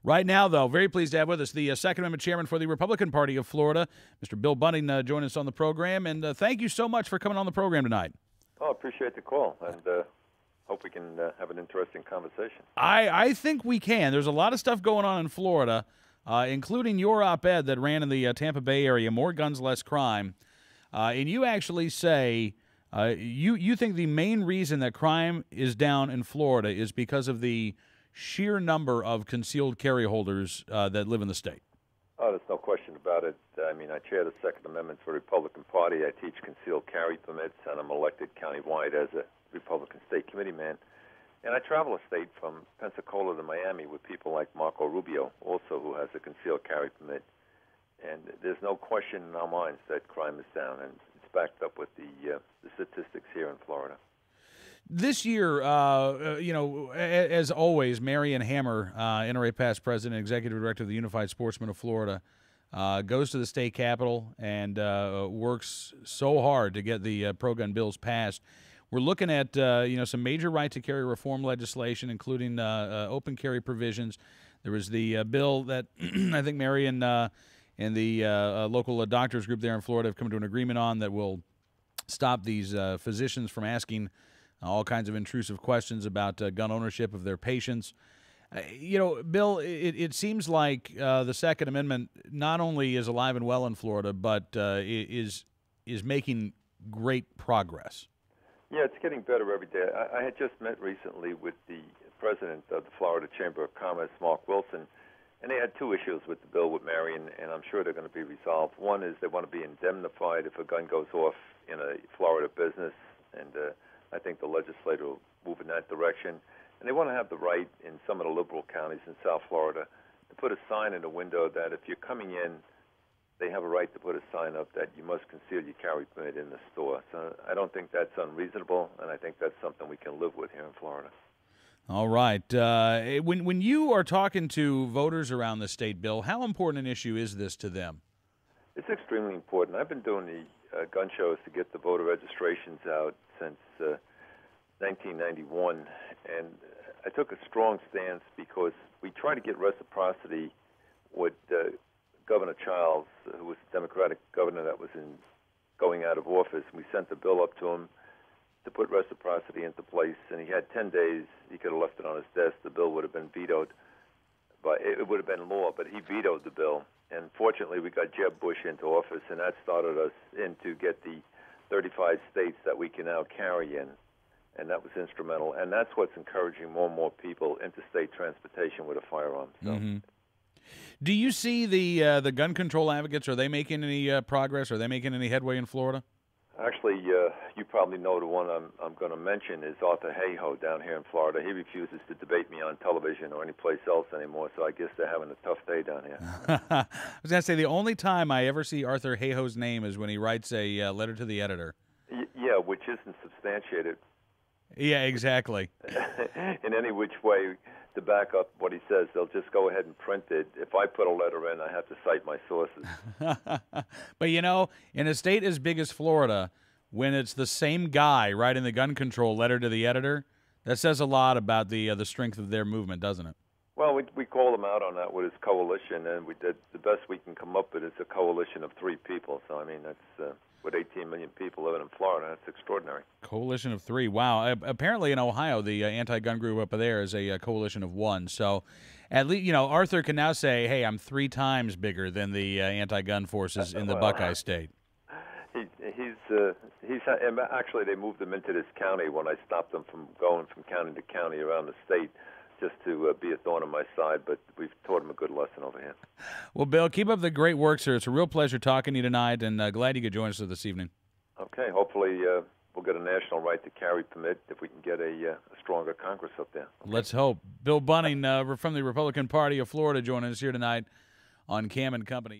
Right now, though, very pleased to have with us the Second Amendment chairman for the Republican Party of Florida, Mr. Bill Bunning, joining us on the program. And thank you so much for coming on the program tonight. Oh, I appreciate the call, and hope we can have an interesting conversation. I think we can. There's a lot of stuff going on in Florida, including your op-ed that ran in the Tampa Bay area, More Guns, Less Crime. And you actually say you think the main reason that crime is down in Florida is because of the sheer number of concealed carry holders that live in the state. Oh, there's no question about it. I mean, I chair the Second Amendment for the Republican Party. I teach concealed carry permits, and I'm elected countywide as a Republican state committee man. And I travel a state from Pensacola to Miami with people like Marco Rubio, also who has a concealed carry permit. And there's no question in our minds that crime is down, and it's backed up with the statistics here in Florida. This year, as always, Marion Hammer, NRA past president, executive director of the Unified Sportsmen of Florida, goes to the state capitol and works so hard to get the pro-gun bills passed. We're looking at some major right-to-carry reform legislation, including open carry provisions. There was the bill that I think Marion and the local doctors group there in Florida have come to an agreement on that will stop these physicians from asking all kinds of intrusive questions about gun ownership of their patients. Bill, it seems like the Second Amendment not only is alive and well in Florida, but is making great progress. Yeah, it's getting better every day. I had just met recently with the president of the Florida Chamber of Commerce, Mark Wilson, and they had two issues with the bill with Marion, and I'm sure they're going to be resolved. One is they want to be indemnified if a gun goes off in a Florida business, and I think the legislature will move in that direction. And they want to have the right in some of the liberal counties in South Florida to put a sign in the window that if you're coming in, they have a right to put a sign up that you must conceal your carry permit in the store. So I don't think that's unreasonable, and I think that's something we can live with here in Florida. All right. When you are talking to voters around the state, Bill, how important an issue is this to them? It's extremely important. I've been doing the gun shows to get the voter registrations out since 1991, and I took a strong stance because we try to get reciprocity with Governor Childs, who was the Democratic governor that was going out of office. We sent the bill up to him to put reciprocity into place, and he had 10 days. He could have left it on his desk. The bill would have been vetoed, but it would have been law, but he vetoed the bill. And fortunately, we got Jeb Bush into office, and that started us in to get the 35 states that we can now carry in, and that was instrumental. And that's what's encouraging more and more people interstate transportation with a firearm. So. Mm-hmm. Do you see the gun control advocates? Are they making any progress? Are they making any headway in Florida? Actually, you probably know the one I'm going to mention is Arthur Hayhoe down here in Florida. He refuses to debate me on television or any place else anymore, so I guess they're having a tough day down here. I was going to say, the only time I ever see Arthur Hayhoe's name is when he writes a letter to the editor. Yeah, which isn't substantiated. Yeah, exactly. In any which way to back up what he says, they'll just go ahead and print it. If I put a letter in, I have to cite my sources. But, in a state as big as Florida, when it's the same guy writing the gun control letter to the editor, that says a lot about the strength of their movement, doesn't it? Well, we called him out on that with his coalition, and we did the best we can come up with. It's a coalition of 3 people. So, I mean, that's with 18 million people living in Florida. That's extraordinary. Coalition of 3. Wow. Apparently in Ohio, the anti-gun group up there is a coalition of 1. So at least, Arthur can now say, hey, I'm 3 times bigger than the anti-gun forces in the Buckeye State. And actually, they moved him into this county when I stopped them from going from county to county around the state, just to be a thorn on my side, but we've taught him a good lesson over here. Well, Bill, keep up the great work, sir. It's a real pleasure talking to you tonight, and glad you could join us this evening. Okay, hopefully we'll get a national right to carry permit if we can get a stronger Congress up there. Okay. Let's hope. Bill Bunning from the Republican Party of Florida joining us here tonight on Cam and Company.